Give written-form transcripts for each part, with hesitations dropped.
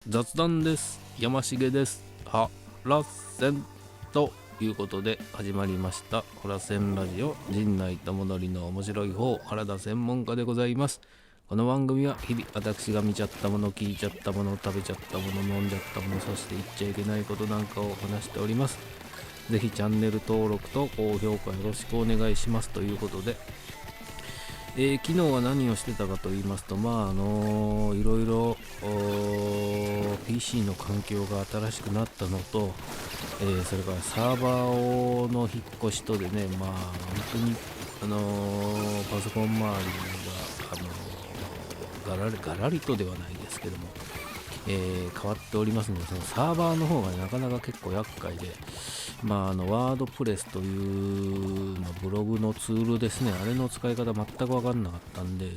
雑談です。山重です。はらせんということで始まりましたホラセンラジオ、陣内智則の面白い方、原田専門家でございます。この番組は日々私が見ちゃったもの、聞いちゃったもの、食べちゃったもの、飲んじゃったもの、そして言っちゃいけないことなんかを話しております。ぜひチャンネル登録と高評価よろしくお願いしますということで、昨日は何をしてたかと言いますと、いろいろ PC の環境が新しくなったのと、それからサーバーの引っ越しとでね、本当にパソコン周りがガラリとではないですけども、変わっておりますので、そのサーバーの方がなかなか結構厄介で、ワードプレスというブログのツールですね、あれの使い方全く分かんなかったんで、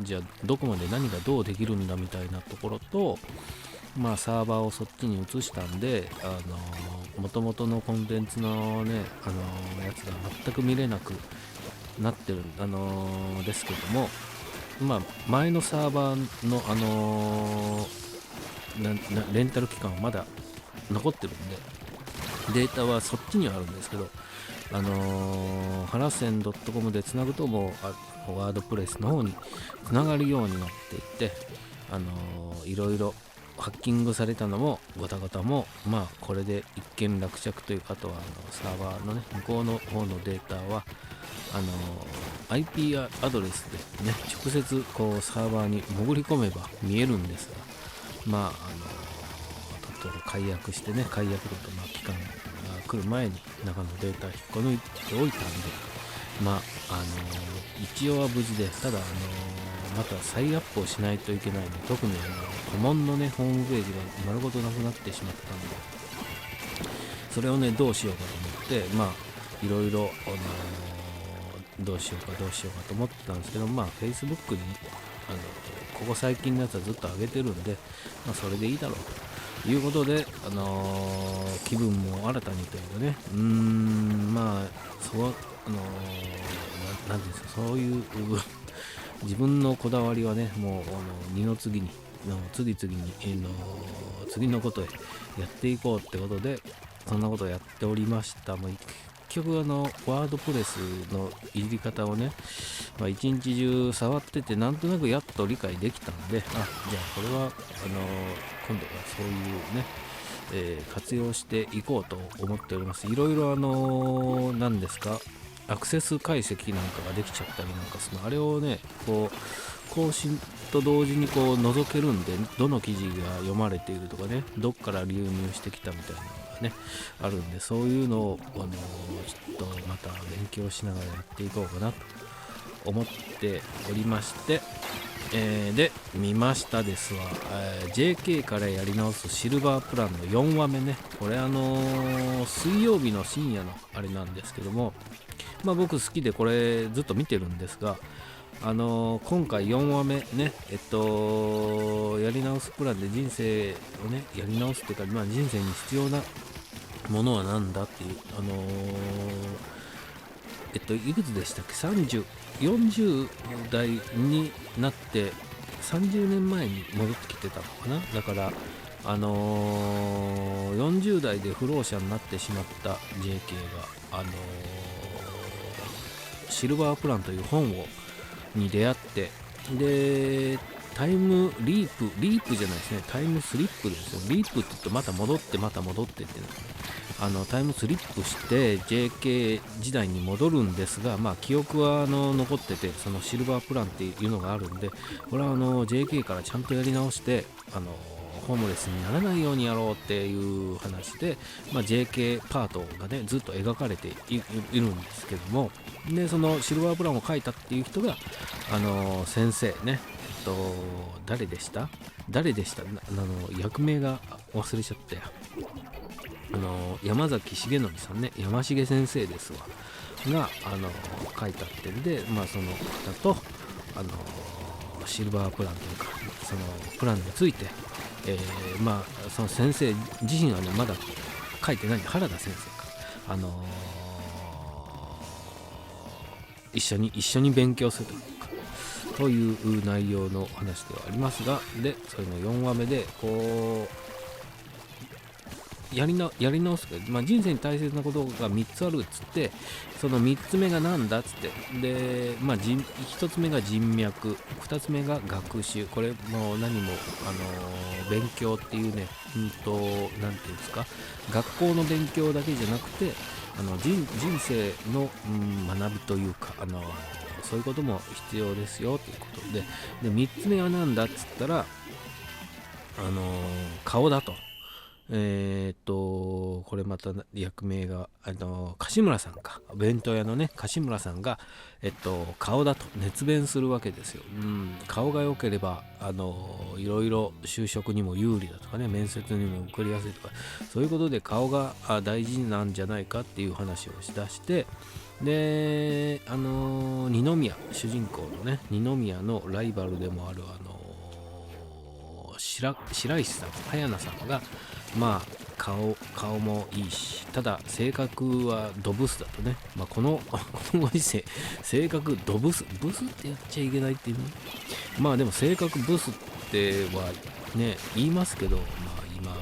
じゃあどこまで何がどうできるんだみたいなところと、サーバーをそっちに移したんで、元々のコンテンツのね、やつが全く見れなくなってるですけども、前のサーバーのレンタル期間はまだ残ってるんで、データはそっちにはあるんですけど、ハラセン .com でつなぐともうワードプレスの方につながるようになっていて、いろいろハッキングされたのもゴタゴタもこれで一件落着というか、あとはサーバーのね向こうの方のデータはIP アドレスでね直接こうサーバーに潜り込めば見えるんですが、解約してね、解約だと期間が来る前に中のデータ引っこ抜いておいたんで、一応は無事で、ただまた再アップをしないといけないので、特に顧問のねホームページが丸ごとなくなってしまったんで、それをねどうしようかと思って、いろいろどうしようかと思ってたんですけど、Facebook にここ最近のやつはずっと上げてるんで、それでいいだろうということで、気分も新たにというかね、なんていうんですか、そういう自分のこだわりはね、もう二の次に次々に、次のことへやっていこうってことで、そんなことをやっておりました。結局ワードプレスのいじり方をね、一日中触ってて、なんとなくやっと理解できたんで、じゃあこれは今度はそういうね、活用していこうと思っております。いろいろ何ですか、アクセス解析なんかができちゃったりなんかするの、あれをねこう更新と同時にこう覗けるんで、どの記事が読まれているとかね、どっから流入してきたみたいなのがねあるんで、そういうのをちょっとまた勉強しながらやっていこうかなと思っておりまして、で見ましたですわ、JK からやり直すシルバープランの4話目ね。これ水曜日の深夜のあれなんですけども、僕好きでこれずっと見てるんですが、今回4話目ね、やり直すプランで人生をねやり直すっていうか、人生に必要なものは何だっていう、いくつでしたっけ、40代になって30年前に戻ってきてたのかな。だから40代で不老者になってしまった JK がシルバープランという本に出会って、でタイムリープじゃないですね、タイムスリップですよ。リープって言うとまた戻ってってタイムスリップして JK 時代に戻るんですが、記憶は残ってて、そのシルバープランっていうのがあるんで、これはJK からちゃんとやり直してホームレスにならないようにやろうっていう話で、JK パートがねずっと描かれているんですけども、でそのシルバープランを書いたっていう人が先生ね、誰でした役名が忘れちゃったよ。山崎重則さんね、山重先生ですわが書いたってんで、その方とシルバープランというか、そのプランについて、その先生自身はねまだ書いてない、原田先生か、一緒に勉強するというか、という内容の話ではありますが、でそれの4話目でこうやり直すけど、人生に大切なことが3つあるっつって、その3つ目がなんだっつって、で、1つ目が人脈、2つ目が学習、これもう何も、勉強っていうね、なんていうんですか、学校の勉強だけじゃなくて、人生の、学びというか、そういうことも必要ですよということで、3つ目はなんだっつったら、顔だと。これまた役名が樫村さんか、弁当屋のね樫村さんが顔だと熱弁するわけですよ。顔が良ければいろいろ就職にも有利だとかね、面接にも受かりやすいとか、そういうことで顔が大事なんじゃないかっていう話をしだして、で二宮、主人公のね二宮のライバルでもある白石さん、早菜さんが顔もいいし、ただ性格はドブスだとね、このご時世性格ドブスって言っちゃいけないっていうね、でも性格ブスってはね言いますけど、今だ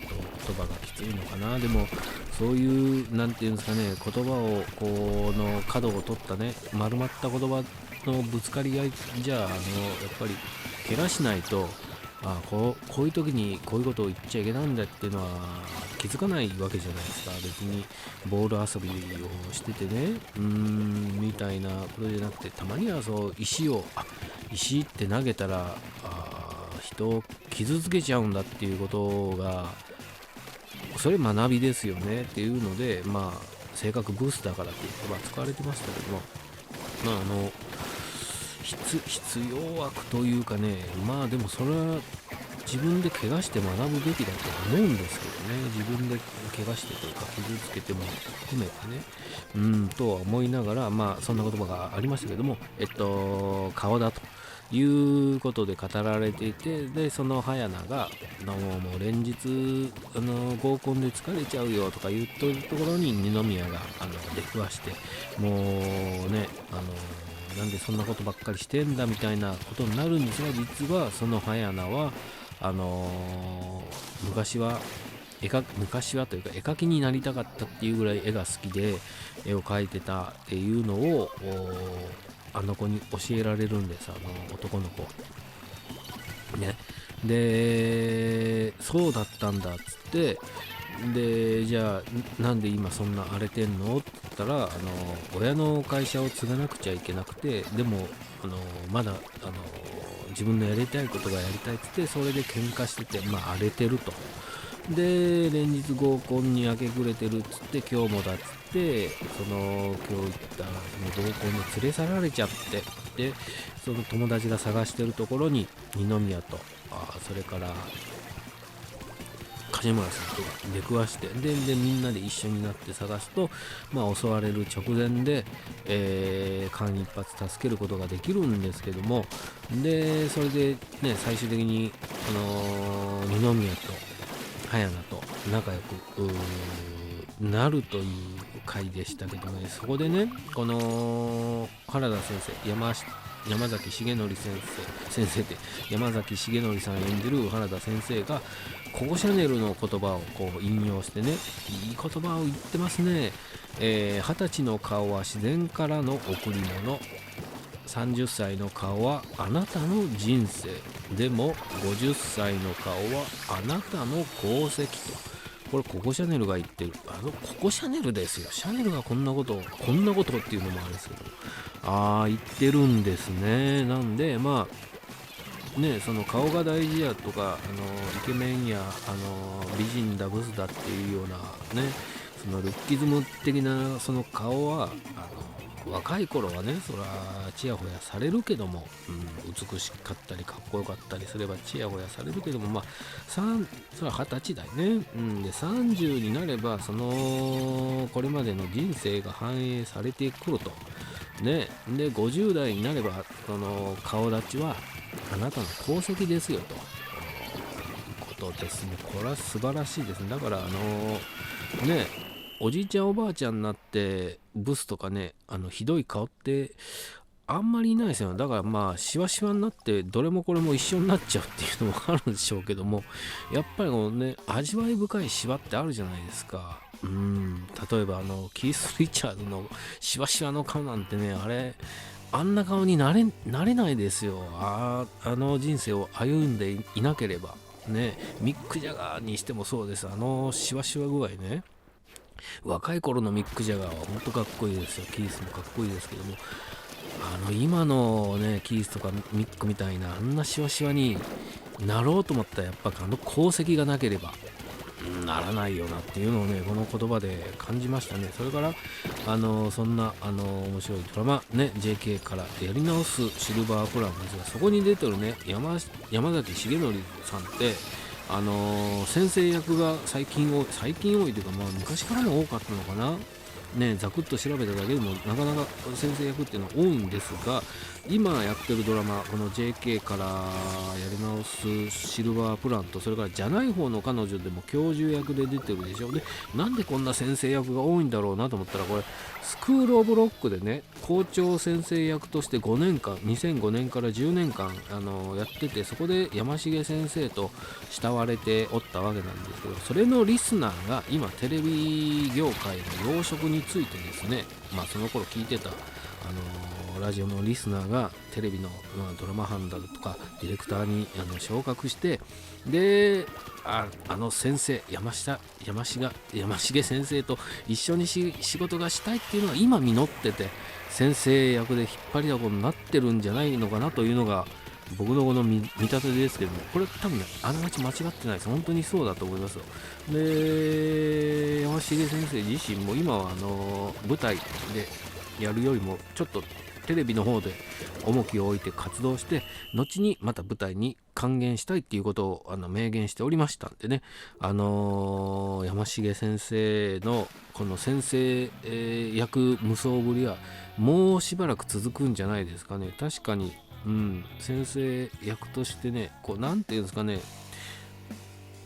と言葉がきついのかな。でもそういうなんていうんですかね、言葉をこの角を取ったね丸まった言葉のぶつかり合いじゃやっぱり怪我しないと、こういう時にこういうことを言っちゃいけないんだっていうのは気づかないわけじゃないですか。別にボール遊びをしててね、みたいなことじゃなくて、たまにはそう石って投げたら人を傷つけちゃうんだっていうことが、それ学びですよねっていうので、性格ブースだからっていう言葉使われてましたけども、必要悪というかね、でもそれは自分で怪我して学ぶべきだと思うんですけどね。自分で怪我してというか傷つけても含めてね、とは思いながら、そんな言葉がありましたけども、顔だということで語られていて、でその早菜がもう連日合コンで疲れちゃうよとか言っとるところに二宮が出くわして、もうねなんでそんなことばっかりしてんだみたいなことになるんですが、実はその早菜は昔はというか絵描きになりたかったっていうぐらい絵が好きで絵を描いてたっていうのをあの子に教えられるんです、男の子ね。でそうだったんだっつって、でじゃあなんで今そんな荒れてんのって言ったら、親の会社を継がなくちゃいけなくて、でもまだ自分のやりたいことがやりたいって言って、それで喧嘩してて荒れてると。で連日合コンに明け暮れてるっつって、今日もだっつって今日行った合コンに連れ去られちゃって、でその友達が探してるところに二宮とそれから樫村さんとか出くわして、でみんなで一緒になって探すと、襲われる直前で、間一髪助けることができるんですけども、でそれでね最終的に二宮と早菜と仲良くなるという回でしたけどね。そこでね、この原田先生、山崎重則先生で山崎重則さん演じる原田先生がココシャネルの言葉をこう引用してね、いい言葉を言ってますね。20歳の顔は自然からの贈り物、30歳の顔はあなたの人生でも、50歳の顔はあなたの功績と。これココシャネルが言ってる、ココシャネルですよ。シャネルがこんなことっていうのもあれですけど、言ってるんですね。なんでその顔が大事やとか、イケメンや美人だブスだっていうようなね、そのルッキズム的なその顔は若い頃はね、そらチヤホヤされるけども、美しかったりかっこよかったりすればチヤホヤされるけども、それは20歳だよね。で30になればそのこれまでの人生が反映されてくるとね。で50代になればその顔立ちはあなたの功績ですよということですね。これは素晴らしいですね。だからおじいちゃんおばあちゃんになってブスとかね、ひどい顔ってあんまりいないですよ。だからまあシワシワになってどれもこれも一緒になっちゃうっていうのもあるんでしょうけども、やっぱりこのね、味わい深いシワってあるじゃないですか。例えばキース・リチャードのシワシワの顔なんてね、あんな顔になれないですよ。あの人生を歩んでいなければ。ね、ミック・ジャガーにしてもそうです。シワシワ具合ね。若い頃のミック・ジャガーは本当かっこいいですよ。キースもかっこいいですけども、今のね、キースとかミックみたいなあんなシワシワになろうと思ったら、やっぱ功績がなければならないよなっていうのをね、この言葉で感じましたね。それからそんな面白いドラマね、 JK からやり直すシルバープランですが、そこに出てるね、山崎重則さんって先生役が最近多いというか、まあ昔からも多かったのかな。ね、ざくっと調べただけでもなかなか先生役っていうのは多いんですが、今やってるドラマ、この JK からやり直すシルバープランと、それからじゃない方の彼女でも教授役で出てるでしょ。で、なんでこんな先生役が多いんだろうなと思ったら、これスクールオブロックでね、校長先生役として5年間、2005年から10年間やってて、そこで山重先生と慕われておったわけなんですけど、それのリスナーが今テレビ業界の養殖についてですね、まあその頃聞いてたラジオのリスナーがテレビの、ドラマ班だとかディレクターに昇格して、で先生山重先生と一緒に仕事がしたいっていうのが今実ってて、先生役で引っ張りだこになってるんじゃないのかなというのが僕のこの見立てですけども、これ多分ね、あながち間違ってないです。本当にそうだと思いますよ。で、山重先生自身も今は舞台でやるよりもちょっとテレビの方で重きを置いて活動して、後にまた舞台に還元したいっていうことを明言しておりましたんでね、山重先生のこの先生、役無双ぶりはもうしばらく続くんじゃないですかね。確かに、先生役としてね、こうなんていうんですかね、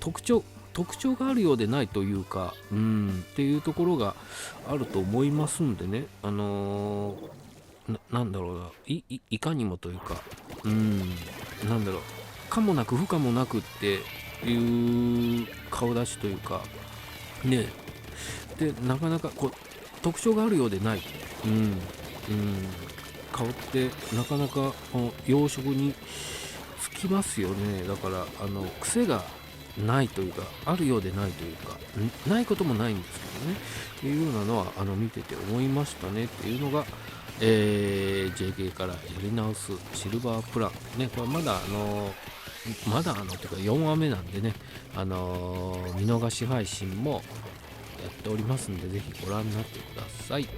特徴があるようでないというか、っていうところがあると思いますんでね、なんだろうな、いかにもというか、なんだろう、可もなく不可もなくっていう顔出しというか、ね、で、なかなかこう、特徴があるようでない、顔ってなかなかこの養殖につきますよね。だから、癖がないというか、あるようでないというか、ないこともないんですけどね、っていうようなのは見てて思いましたねっていうのが、JK からやり直すシルバープランね、これまだていうか4話目なんでね、見逃し配信もやっておりますんで、ぜひご覧になってください。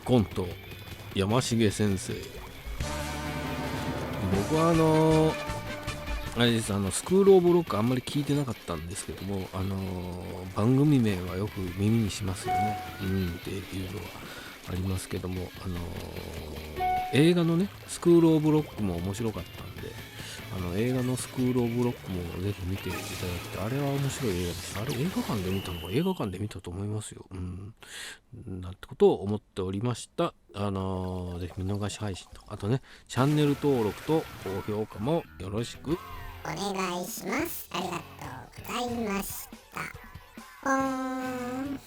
コント山重先生。僕はあれです、スクールオブロックあんまり聞いてなかったんですけども、番組名はよく耳にしますよね。っていうのはありますけども、映画のね、スクールオブロックも面白かったんで、映画のスクールオブロックもぜひ見ていただきたい。あれは面白い映画です。あれ映画館で見たのか、映画館で見たと思いますよ。なんてことを思っておりました。ぜひ見逃し配信と、あとね、チャンネル登録と高評価もよろしくお願いします。ありがとうございました。ほーん。